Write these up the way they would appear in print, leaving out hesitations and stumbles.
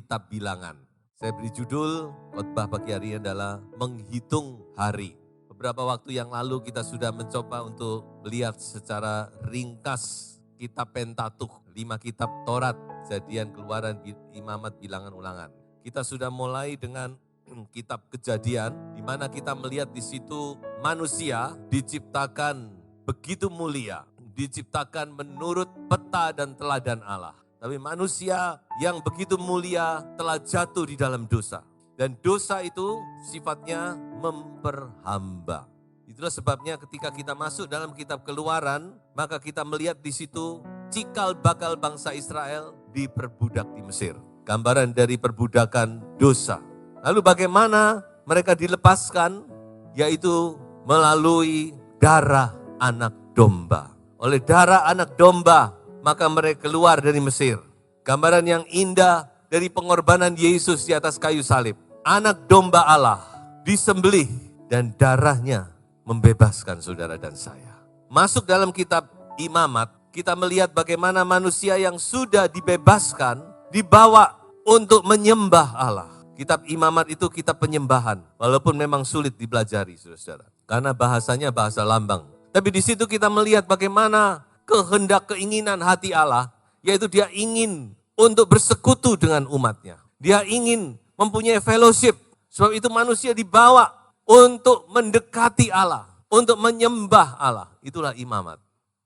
kitab Bilangan. Saya beri judul khotbah pagi hari ini adalah menghitung hari. Beberapa waktu yang lalu kita sudah mencoba untuk melihat secara ringkas kitab Pentatukh, 5 kitab Taurat, Kejadian, Keluaran, Imamat, Bilangan, Ulangan. Kita sudah mulai dengan kitab Kejadian, di mana kita melihat di situ manusia diciptakan begitu mulia, diciptakan menurut peta dan teladan Allah. Tapi manusia yang begitu mulia telah jatuh di dalam dosa. Dan dosa itu sifatnya memperhamba. Itulah sebabnya ketika kita masuk dalam kitab Keluaran, maka kita melihat di situ cikal bakal bangsa Israel diperbudak di Mesir. Gambaran dari perbudakan dosa. Lalu bagaimana mereka dilepaskan? Yaitu melalui darah anak domba. Oleh darah anak domba, maka mereka keluar dari Mesir. Gambaran yang indah dari pengorbanan Yesus di atas kayu salib. Anak domba Allah disembelih dan darahnya membebaskan saudara dan saya. Masuk dalam kitab Imamat, kita melihat bagaimana manusia yang sudah dibebaskan dibawa untuk menyembah Allah. Kitab Imamat itu kitab penyembahan, walaupun memang sulit dipelajari saudara-saudara. Karena bahasanya bahasa lambang. Tapi di situ kita melihat bagaimana kehendak keinginan hati Allah, yaitu dia ingin untuk bersekutu dengan umatnya. Dia ingin mempunyai fellowship. Sebab itu manusia dibawa untuk mendekati Allah, untuk menyembah Allah. Itulah imamat.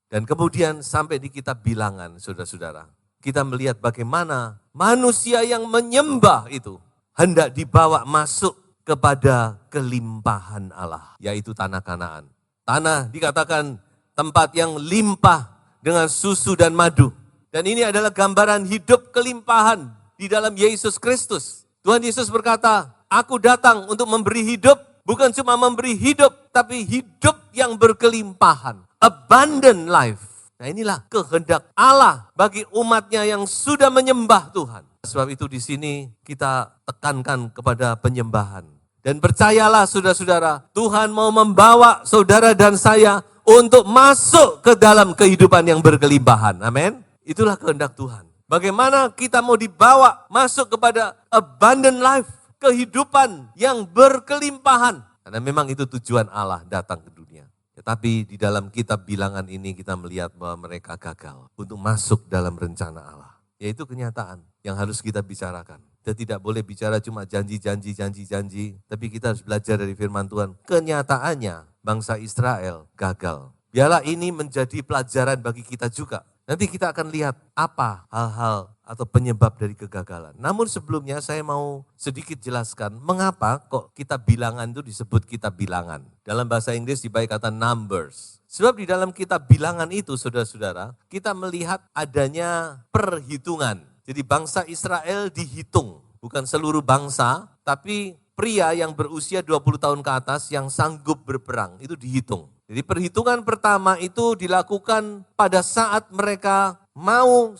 Dan kemudian sampai di kitab Bilangan, saudara-saudara. Kita melihat bagaimana manusia yang menyembah itu hendak dibawa masuk kepada kelimpahan Allah, yaitu tanah Kanaan. Tanah dikatakan tempat yang limpah dengan susu dan madu. Dan ini adalah gambaran hidup kelimpahan di dalam Yesus Kristus. Tuhan Yesus berkata, aku datang untuk memberi hidup, bukan cuma memberi hidup, tapi hidup yang berkelimpahan. Abundant life. Nah inilah kehendak Allah bagi umatnya yang sudah menyembah Tuhan. Sebab itu di sini kita tekankan kepada penyembahan. Dan percayalah saudara-saudara, Tuhan mau membawa saudara dan saya untuk masuk ke dalam kehidupan yang berkelimpahan. Amin. Itulah kehendak Tuhan. Bagaimana kita mau dibawa masuk kepada abundant life, kehidupan yang berkelimpahan. Karena memang itu tujuan Allah datang ke dunia. Tetapi di dalam kitab Bilangan ini kita melihat bahwa mereka gagal untuk masuk dalam rencana Allah. Yaitu kenyataan yang harus kita bicarakan. Kita tidak boleh bicara cuma janji-janji, tapi kita harus belajar dari firman Tuhan. Kenyataannya bangsa Israel gagal. Biarlah ini menjadi pelajaran bagi kita juga. Nanti kita akan lihat apa hal-hal atau penyebab dari kegagalan. Namun sebelumnya saya mau sedikit jelaskan mengapa kok kitab Bilangan itu disebut kitab Bilangan. Dalam bahasa Inggris dipakai kata Numbers. Sebab di dalam kitab Bilangan itu saudara-saudara, kita melihat adanya perhitungan. Jadi bangsa Israel dihitung, bukan seluruh bangsa, tapi pria yang berusia 20 tahun ke atas yang sanggup berperang, itu dihitung. Jadi perhitungan pertama itu dilakukan pada saat mereka mau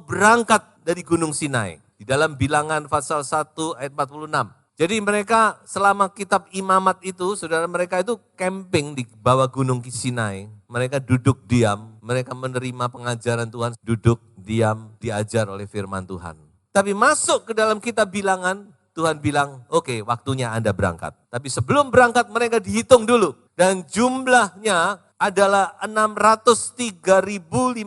berangkat dari Gunung Sinai. Di dalam Bilangan pasal 1 ayat 46. Jadi mereka selama kitab Imamat itu, saudara mereka itu camping di bawah Gunung Sinai. Mereka duduk diam, mereka menerima pengajaran Tuhan, duduk diam, diajar oleh firman Tuhan. Tapi masuk ke dalam kitab Bilangan, Tuhan bilang, oke, waktunya Anda berangkat. Tapi sebelum berangkat mereka dihitung dulu. Dan jumlahnya adalah 603.550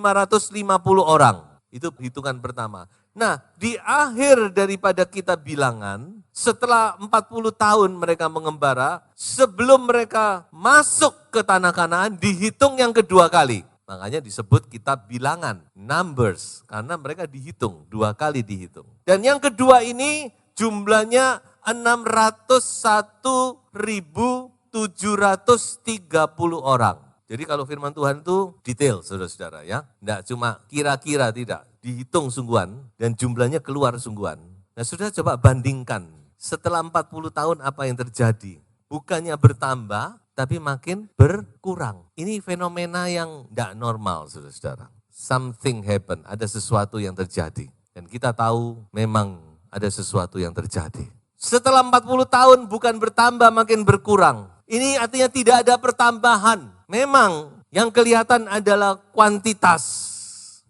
orang. Itu hitungan pertama. Nah, di akhir daripada kitab Bilangan, setelah 40 tahun mereka mengembara, sebelum mereka masuk ke tanah Kanaan, dihitung yang kedua kali. Makanya disebut kitab Bilangan, Numbers, karena mereka dihitung, 2 kali dihitung. Dan yang kedua ini jumlahnya 601.730 orang. Jadi kalau firman Tuhan itu detail saudara-saudara ya. Tidak cuma kira-kira, tidak. Dihitung sungguhan dan jumlahnya keluar sungguhan. Nah saudara coba bandingkan. Setelah 40 tahun apa yang terjadi? Bukannya bertambah tapi makin berkurang. Ini fenomena yang tidak normal saudara-saudara. Something happen, ada sesuatu yang terjadi. Dan kita tahu memang ada sesuatu yang terjadi. Setelah 40 tahun bukan bertambah makin berkurang. Ini artinya tidak ada pertambahan. Memang yang kelihatan adalah kuantitas,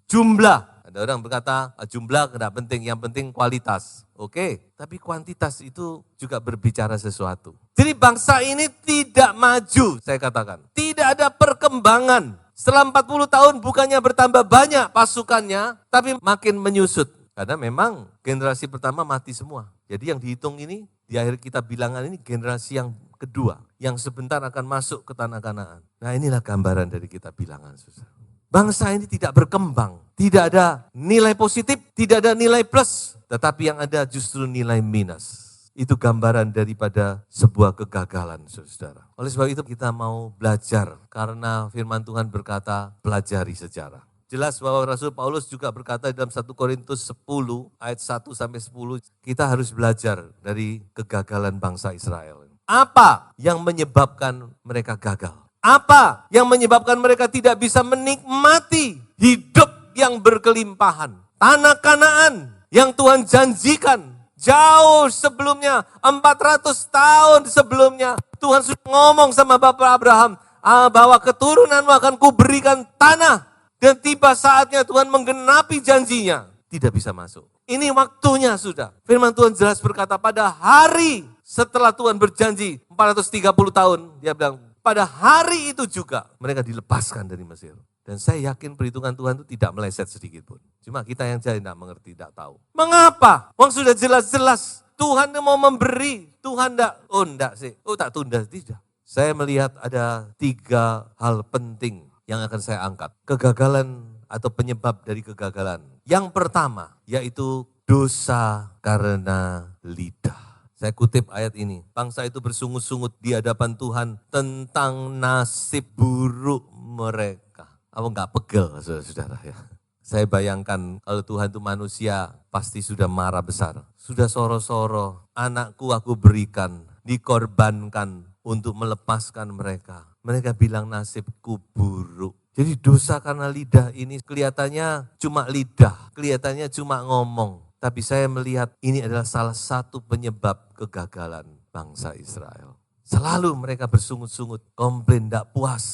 jumlah. Ada orang berkata jumlah tidak penting, yang penting kualitas. Oke, tapi kuantitas itu juga berbicara sesuatu. Jadi bangsa ini tidak maju, saya katakan. Tidak ada perkembangan. Setelah 40 tahun bukannya bertambah banyak pasukannya, tapi makin menyusut. Karena memang generasi pertama mati semua. Jadi yang dihitung ini, di akhir kita bilangan ini generasi yang kedua, yang sebentar akan masuk ke tanah Kanaan. Nah inilah gambaran dari kita bilangan, saudara. Bangsa ini tidak berkembang, tidak ada nilai positif, tidak ada nilai plus, tetapi yang ada justru nilai minus. Itu gambaran daripada sebuah kegagalan, saudara. Oleh sebab itu kita mau belajar, karena firman Tuhan berkata, pelajari sejarah. Jelas bahwa Rasul Paulus juga berkata dalam 1 Korintus 10 ayat 1 sampai 10, kita harus belajar dari kegagalan bangsa Israel. Apa yang menyebabkan mereka gagal? Apa yang menyebabkan mereka tidak bisa menikmati hidup yang berkelimpahan? Tanah Kanaan yang Tuhan janjikan jauh sebelumnya, 400 tahun sebelumnya. Tuhan sudah ngomong sama Bapak Abraham, bahwa keturunanmu akan kuberikan tanah. Dan tiba saatnya Tuhan menggenapi janjinya. Tidak bisa masuk. Ini waktunya sudah. Firman Tuhan jelas berkata pada hari setelah Tuhan berjanji 430 tahun. Dia bilang, pada hari itu juga mereka dilepaskan dari Mesir. Dan saya yakin perhitungan Tuhan itu tidak meleset sedikit pun. Cuma kita yang jadi tidak mengerti, tidak tahu. Mengapa? Wong sudah jelas-jelas Tuhan mau memberi. Tuhan enggak sih. Tak tunda, tidak. Saya melihat ada 3 hal penting yang akan saya angkat. Kegagalan atau penyebab dari kegagalan. Yang pertama yaitu dosa karena lidah. Saya kutip ayat ini, bangsa itu bersungut-sungut di hadapan Tuhan tentang nasib buruk mereka. Apa enggak pegel, saudara-saudara ya? Saya bayangkan kalau Tuhan itu manusia pasti sudah marah besar. Sudah soro-soro, anakku aku berikan, dikorbankan untuk melepaskan mereka. Mereka bilang nasibku buruk. Jadi dosa karena lidah ini kelihatannya cuma lidah, kelihatannya cuma ngomong. Tapi saya melihat ini adalah salah satu penyebab kegagalan bangsa Israel. Selalu mereka bersungut-sungut, komplain, tidak puas,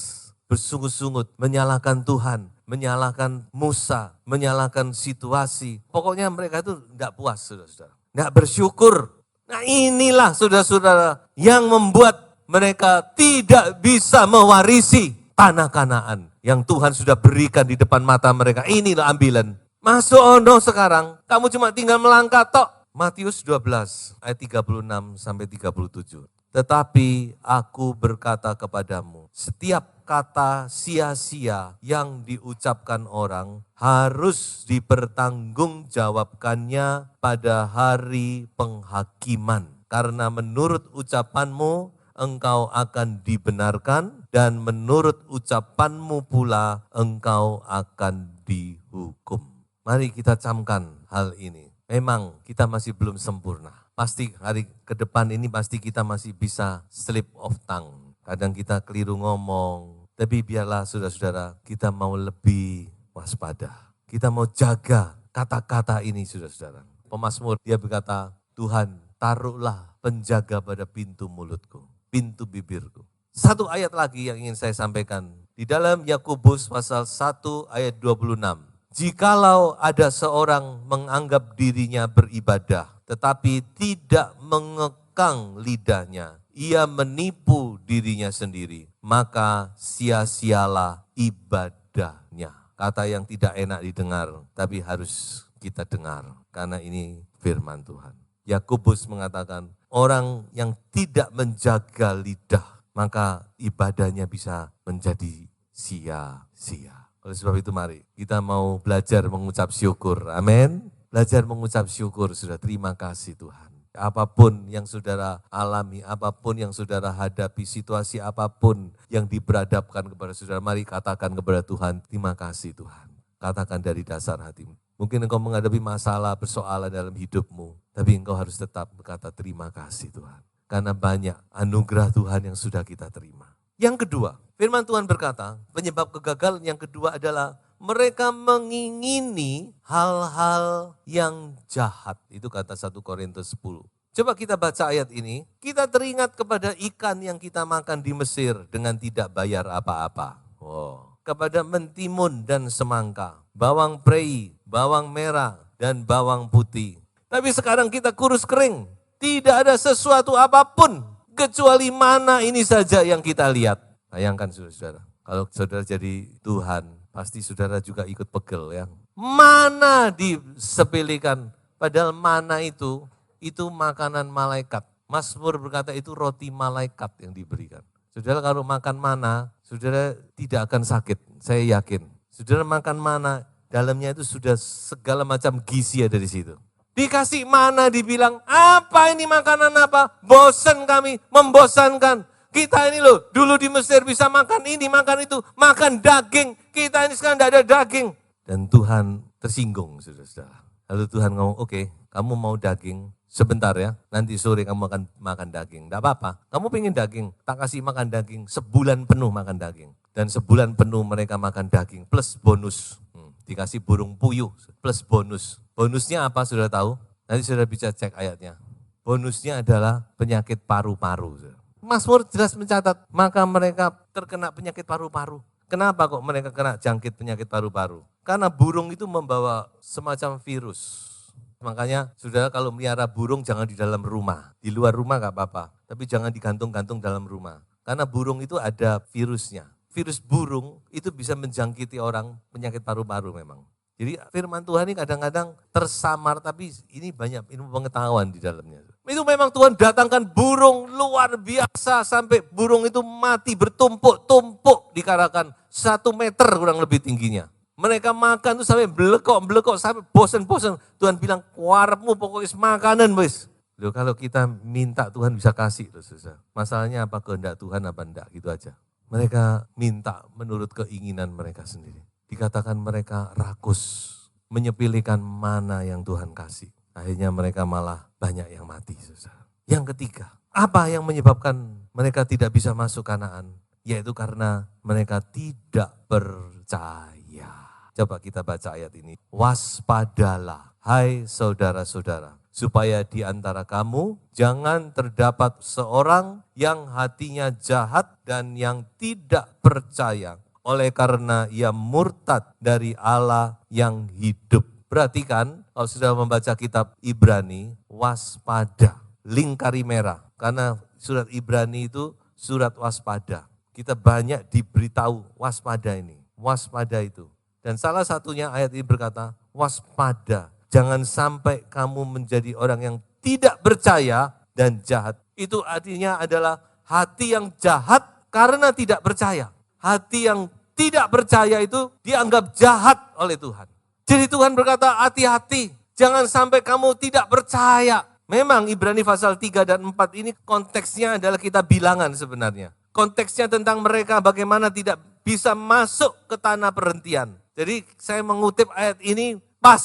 bersungut-sungut, menyalahkan Tuhan, menyalahkan Musa, menyalahkan situasi. Pokoknya mereka itu tidak puas, saudara-saudara. Tidak bersyukur. Nah inilah saudara-saudara yang membuat mereka tidak bisa mewarisi tanah Kanaan yang Tuhan sudah berikan di depan mata mereka. Inilah ambilan. Masuk ono sekarang, kamu cuma tinggal melangkah tok. Matius 12 ayat 36 sampai 37. Tetapi aku berkata kepadamu, setiap kata sia-sia yang diucapkan orang harus dipertanggungjawabkannya pada hari penghakiman. Karena menurut ucapanmu engkau akan dibenarkan dan menurut ucapanmu pula engkau akan dihukum. Mari kita camkan hal ini. Memang kita masih belum sempurna. Pasti hari ke depan ini pasti kita masih bisa slip of tongue. Kadang kita keliru ngomong. Tapi biarlah saudara-saudara kita mau lebih waspada. Kita mau jaga kata-kata ini saudara-saudara. Pemazmur dia berkata, Tuhan taruhlah penjaga pada pintu mulutku, pintu bibirku. Satu ayat lagi yang ingin saya sampaikan. Di dalam Yakobus pasal 1 ayat 26. Jikalau ada seorang menganggap dirinya beribadah, tetapi tidak mengekang lidahnya, ia menipu dirinya sendiri, maka sia-sialah ibadahnya. Kata yang tidak enak didengar, tapi harus kita dengar, karena ini firman Tuhan. Yakobus mengatakan, orang yang tidak menjaga lidah, maka ibadahnya bisa menjadi sia-sia. Oleh sebab itu mari kita mau belajar mengucap syukur. Amin. Belajar mengucap syukur, sudah terima kasih Tuhan. Apapun yang saudara alami, apapun yang saudara hadapi, situasi apapun yang diperhadapkan kepada saudara, mari katakan kepada Tuhan, terima kasih Tuhan. Katakan dari dasar hatimu. Mungkin engkau menghadapi masalah, persoalan dalam hidupmu, tapi engkau harus tetap berkata terima kasih Tuhan. Karena banyak anugerah Tuhan yang sudah kita terima. Yang kedua, firman Tuhan berkata, penyebab kegagalan yang kedua adalah mereka mengingini hal-hal yang jahat. Itu kata 1 Korintus 10. Coba kita baca ayat ini, kita teringat kepada ikan yang kita makan di Mesir dengan tidak bayar apa-apa. Kepada mentimun dan semangka, bawang prei, bawang merah, dan bawang putih. Tapi sekarang kita kurus kering. Tidak ada sesuatu apapun kecuali mana ini saja yang kita lihat. Bayangkan saudara, kalau saudara jadi Tuhan, pasti saudara juga ikut pegel ya. Mana disepelekan, padahal mana itu makanan malaikat. Mazmur berkata itu roti malaikat yang diberikan. Saudara kalau makan mana, saudara tidak akan sakit, saya yakin. Saudara makan mana, dalamnya itu sudah segala macam gizi ada di situ. Dikasih mana dibilang, apa ini makanan apa? Bosan kami, membosankan. Kita ini loh, dulu di Mesir bisa makan ini, makan itu, makan daging. Kita ini sekarang tidak ada daging. Dan Tuhan tersinggung, saudara-saudara. Lalu Tuhan ngomong, oke, kamu mau daging, sebentar ya, nanti sore kamu akan makan daging. Tidak apa-apa, kamu pengen daging, tak kasih makan daging, sebulan penuh makan daging. Dan sebulan penuh mereka makan daging, plus bonus. Dikasih burung puyuh, plus bonus. Bonusnya apa sudah tahu? Nanti sudah bisa cek ayatnya. Bonusnya adalah penyakit paru-paru. Mazmur jelas mencatat, maka mereka terkena penyakit paru-paru. Kenapa kok mereka kena jangkit penyakit paru-paru? Karena burung itu membawa semacam virus. Makanya saudara kalau melihara burung jangan di dalam rumah. Di luar rumah gak apa-apa, tapi jangan digantung-gantung dalam rumah. Karena burung itu ada virusnya. Virus burung itu bisa menjangkiti orang penyakit paru-paru memang. Jadi firman Tuhan ini kadang-kadang tersamar, tapi ini banyak ilmu pengetahuan di dalamnya. Itu memang Tuhan datangkan burung luar biasa sampai burung itu mati bertumpuk-tumpuk dikarenakan 1 meter kurang lebih tingginya. Mereka makan tuh sampai belekok sampai bosan-bosan. Tuhan bilang, kuarepmu pokoknya makanan wis. Loh, kalau kita minta Tuhan bisa kasih. Loh, susah. Masalahnya apa kehendak Tuhan apa enggak gitu aja. Mereka minta menurut keinginan mereka sendiri. Dikatakan mereka rakus, menyepelekan mana yang Tuhan kasih. Akhirnya mereka malah banyak yang mati. Saudara. Yang ketiga, apa yang menyebabkan mereka tidak bisa masuk Kanaan? Yaitu karena mereka tidak percaya. Coba kita baca ayat ini. Waspadalah, hai saudara-saudara, supaya di antara kamu jangan terdapat seorang yang hatinya jahat dan yang tidak percaya. Oleh karena ia murtad dari Allah yang hidup. Perhatikan, kalau sudah membaca kitab Ibrani, waspada, lingkari merah. Karena surat Ibrani itu surat waspada. Kita banyak diberitahu waspada ini, waspada itu. Dan salah satunya ayat ini berkata, waspada, jangan sampai kamu menjadi orang yang tidak percaya dan jahat. Itu artinya adalah hati yang jahat karena tidak percaya. Hati yang tidak percaya itu dianggap jahat oleh Tuhan. Jadi Tuhan berkata, hati-hati, jangan sampai kamu tidak percaya. Memang Ibrani pasal 3 dan 4 ini konteksnya adalah kita bilangan sebenarnya. Konteksnya tentang mereka bagaimana tidak bisa masuk ke tanah perhentian. Jadi saya mengutip ayat ini pas.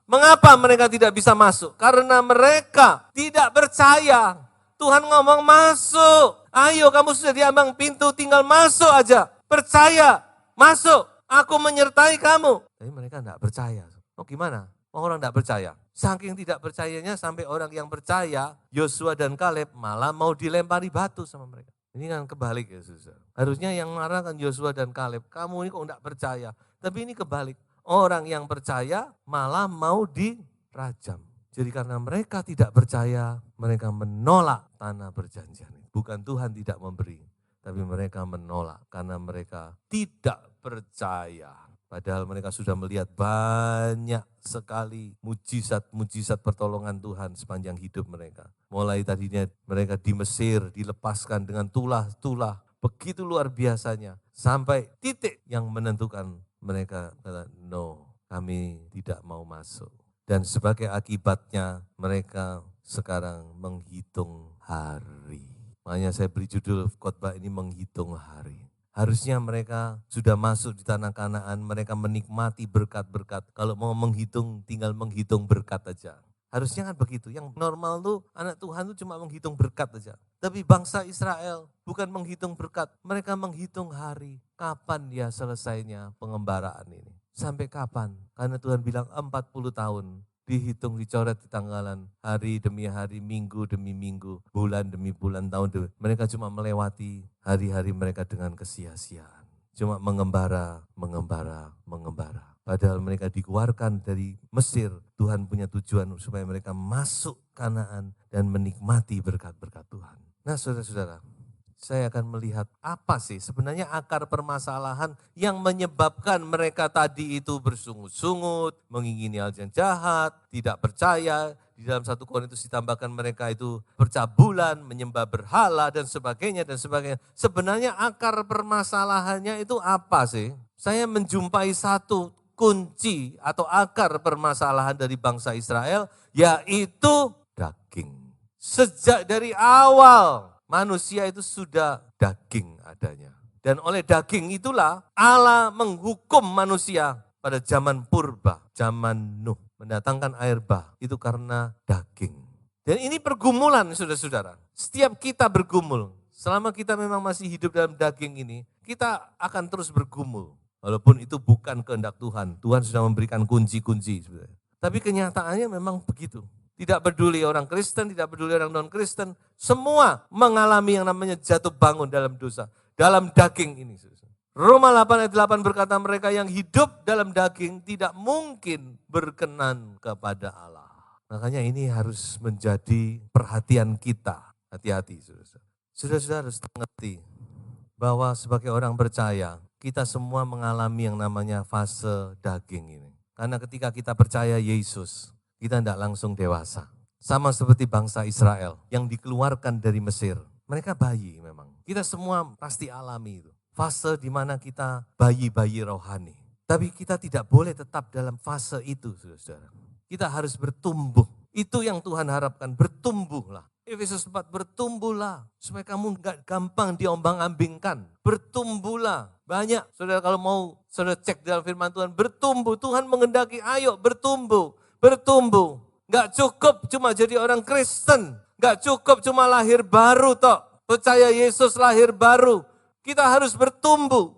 Mengapa mereka tidak bisa masuk? Karena mereka tidak percaya. Tuhan ngomong masuk. Ayo kamu sudah di ambang pintu, tinggal masuk aja. Percaya, masuk. Aku menyertai kamu. Tapi mereka tidak percaya. Oh gimana? Orang tidak percaya. Saking tidak percayanya sampai orang yang percaya, Yosua dan Kaleb malah mau dilempari batu sama mereka. Ini kan kebalik ya susah. Harusnya yang marah kan Yosua dan Kaleb. Kamu ini kok tidak percaya. Tapi ini kebalik. Orang yang percaya malah mau dirajam. Jadi karena mereka tidak percaya, mereka menolak tanah perjanjian. Bukan Tuhan tidak memberi, tapi mereka menolak karena mereka tidak percaya. Padahal mereka sudah melihat banyak sekali mujizat-mujizat pertolongan Tuhan sepanjang hidup mereka. Mulai tadinya mereka di Mesir dilepaskan dengan tulah-tulah. Begitu luar biasanya. Sampai titik yang menentukan mereka kata, no, kami tidak mau masuk. Dan sebagai akibatnya mereka sekarang menghitung hari. Makanya saya beri judul khotbah ini menghitung hari. Harusnya mereka sudah masuk di tanah Kanaan, mereka menikmati berkat-berkat. Kalau mau menghitung, tinggal menghitung berkat aja. Harusnya kan begitu. Yang normal tuh anak Tuhan tuh cuma menghitung berkat aja. Tapi bangsa Israel bukan menghitung berkat, mereka menghitung hari. Kapan ya selesainya pengembaraan ini? Sampai kapan? Karena Tuhan bilang 40 tahun. Dihitung, dicoret di tanggalan, hari demi hari, minggu demi minggu, bulan demi bulan, tahun demi. Mereka cuma melewati hari-hari mereka dengan kesia-siaan. Cuma mengembara, mengembara, mengembara. Padahal mereka dikeluarkan dari Mesir, Tuhan punya tujuan supaya mereka masuk Kanaan dan menikmati berkat-berkat Tuhan. Nah saudara-saudara, saya akan melihat apa sih sebenarnya akar permasalahan yang menyebabkan mereka tadi itu bersungut-sungut, mengingini hal yang jahat, tidak percaya. Di dalam 1 Korintus ditambahkan mereka itu bercabulan, menyembah berhala dan sebagainya dan sebagainya. Sebenarnya akar permasalahannya itu apa sih? Saya menjumpai satu kunci atau akar permasalahan dari bangsa Israel, yaitu daging. Sejak dari awal manusia itu sudah daging adanya. Dan oleh daging itulah Allah menghukum manusia pada zaman purba, zaman Nuh. Mendatangkan air bah, itu karena daging. Dan ini pergumulan saudara-saudara. Setiap kita bergumul, selama kita memang masih hidup dalam daging ini, kita akan terus bergumul. Walaupun itu bukan kehendak Tuhan. Tuhan sudah memberikan kunci-kunci. Tapi kenyataannya memang begitu. Tidak peduli orang Kristen, tidak peduli orang non-Kristen, semua mengalami yang namanya jatuh bangun dalam dosa, dalam daging ini. Roma 8 ayat 8 berkata mereka yang hidup dalam daging tidak mungkin berkenan kepada Allah. Makanya ini harus menjadi perhatian kita, hati-hati saudara. Saudara harus mengerti bahwa sebagai orang percaya, kita semua mengalami yang namanya fase daging ini. Karena ketika kita percaya Yesus, kita tidak langsung dewasa. Sama seperti bangsa Israel yang dikeluarkan dari Mesir. Mereka bayi memang. Kita semua pasti alami itu. Fase di mana kita bayi-bayi rohani. Tapi kita tidak boleh tetap dalam fase itu, saudara. Kita harus bertumbuh. Itu yang Tuhan harapkan, bertumbuhlah. Efesus 4, bertumbuhlah. Supaya kamu enggak gampang diombang-ambingkan. Bertumbuhlah. Banyak, saudara kalau mau saudara cek dalam firman Tuhan, bertumbuh. Tuhan mengendaki, ayo bertumbuh. Bertumbuh. Enggak cukup cuma jadi orang Kristen. Enggak cukup cuma lahir baru toh. Percaya Yesus lahir baru. Kita harus bertumbuh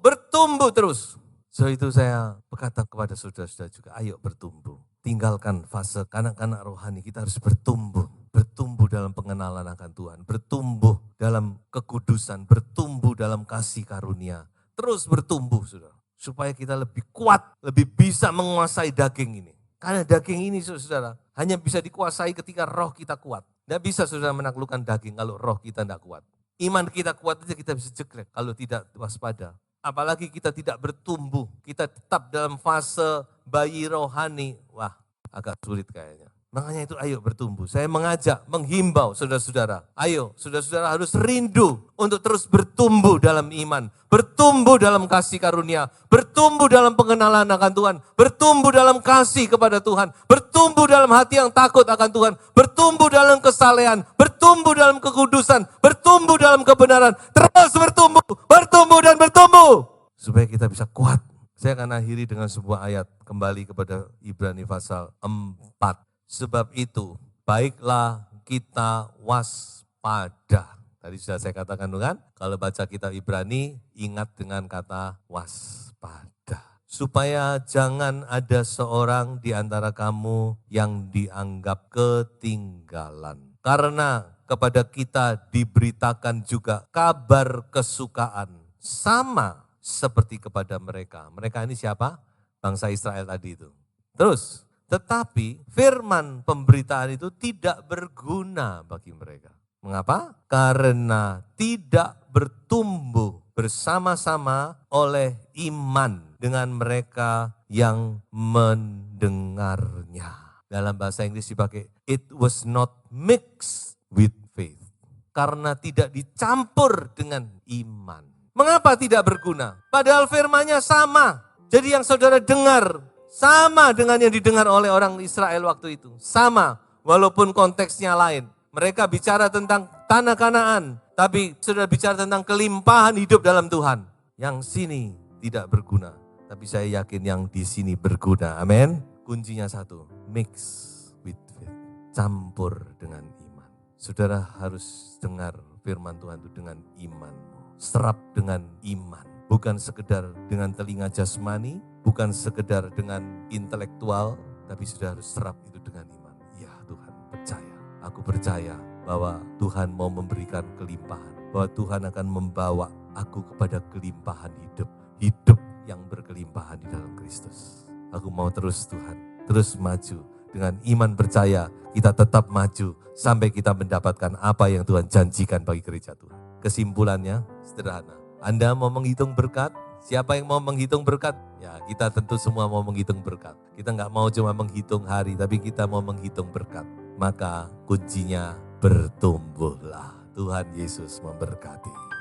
terus. So itu saya berkata kepada saudara-saudara juga, ayo bertumbuh. Tinggalkan fase kanak-kanak rohani, kita harus bertumbuh. Bertumbuh dalam pengenalan akan Tuhan. Bertumbuh dalam kekudusan, bertumbuh dalam kasih karunia. Terus bertumbuh saudara. Supaya kita lebih kuat, lebih bisa menguasai daging ini. Karena daging ini saudara hanya bisa dikuasai ketika roh kita kuat. Tidak bisa saudara menaklukkan daging kalau roh kita tidak kuat. Iman kita kuat aja kita bisa jegrek kalau tidak waspada. Apalagi kita tidak bertumbuh, kita tetap dalam fase bayi rohani. Wah, agak sulit kayaknya. Makanya itu ayo bertumbuh. Saya mengajak, menghimbau saudara-saudara. Ayo saudara-saudara harus rindu untuk terus bertumbuh dalam iman. Bertumbuh dalam kasih karunia. Bertumbuh dalam pengenalan akan Tuhan. Bertumbuh dalam kasih kepada Tuhan. Bertumbuh dalam hati yang takut akan Tuhan. Bertumbuh dalam kesalehan. Bertumbuh dalam kekudusan. Bertumbuh dalam kebenaran. Terus bertumbuh dan bertumbuh. Supaya kita bisa kuat. Saya akan akhiri dengan sebuah ayat. Kembali kepada Ibrani pasal 4. Sebab itu, baiklah kita waspada. Tadi sudah saya katakan kan, kalau baca kitab Ibrani, ingat dengan kata waspada. Supaya jangan ada seorang di antara kamu yang dianggap ketinggalan. Karena kepada kita diberitakan juga kabar kesukaan. Sama seperti kepada mereka. Mereka ini siapa? Bangsa Israel tadi itu. Terus, tetapi firman pemberitaan itu tidak berguna bagi mereka. Mengapa? Karena tidak bertumbuh bersama-sama oleh iman dengan mereka yang mendengarnya. Dalam bahasa Inggris dipakai, it was not mixed with faith. Karena tidak dicampur dengan iman. Mengapa tidak berguna? Padahal firmannya sama. Jadi yang saudara dengar, sama dengan yang didengar oleh orang Israel waktu itu. Sama, walaupun konteksnya lain. Mereka bicara tentang tanah Kanaan, tapi sudah bicara tentang kelimpahan hidup dalam Tuhan. Yang sini tidak berguna, tapi saya yakin yang di sini berguna. Amin. Kuncinya satu, mix with faith. Campur dengan iman. Saudara harus dengar firman Tuhan itu dengan iman. Serap dengan iman. Bukan sekedar dengan telinga jasmani, bukan sekedar dengan intelektual, tapi sudah harus serap itu dengan iman. Ya Tuhan, percaya. Aku percaya bahwa Tuhan mau memberikan kelimpahan. Bahwa Tuhan akan membawa aku kepada kelimpahan hidup. Hidup yang berkelimpahan di dalam Kristus. Aku mau terus Tuhan, terus maju. Dengan iman percaya kita tetap maju sampai kita mendapatkan apa yang Tuhan janjikan bagi gereja Tuhan. Kesimpulannya sederhana. Anda mau menghitung berkat? Siapa yang mau menghitung berkat? Ya, kita tentu semua mau menghitung berkat. Kita nggak mau cuma menghitung hari, tapi kita mau menghitung berkat. Maka kuncinya bertumbuhlah. Tuhan Yesus memberkati.